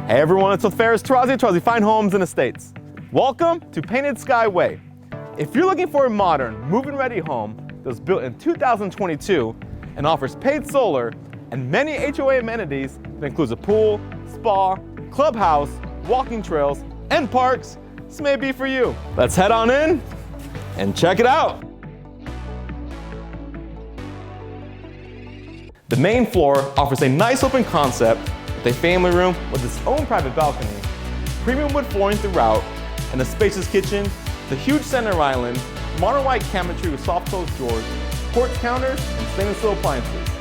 Hey everyone, it's with Farris, Tarazi Fine Homes and Estates. Welcome to Painted Sky Way. If you're looking for a modern, move-in ready home that was built in 2022 and offers paid solar and many HOA amenities that includes a pool, spa, clubhouse, walking trails, and parks, this may be for you. Let's head on in and check it out. The main floor offers a nice open concept with a family room with its own private balcony, premium wood flooring throughout, and a spacious kitchen, the huge center island, modern white cabinetry with soft closed drawers, quartz counters, and stainless steel appliances.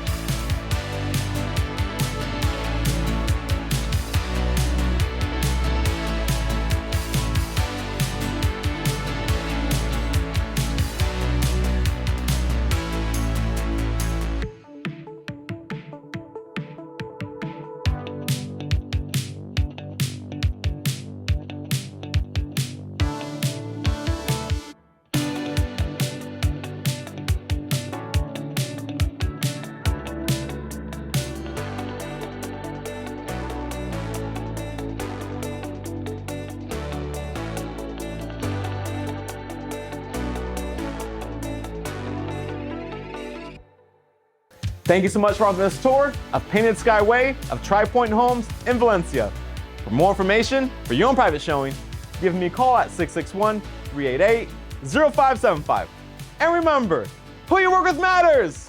Thank you so much for watching this tour of Painted Sky Way of Tri-Point Homes in Valencia. For more information, for your own private showing, give me a call at 661-388-0575. And remember, who you work with matters!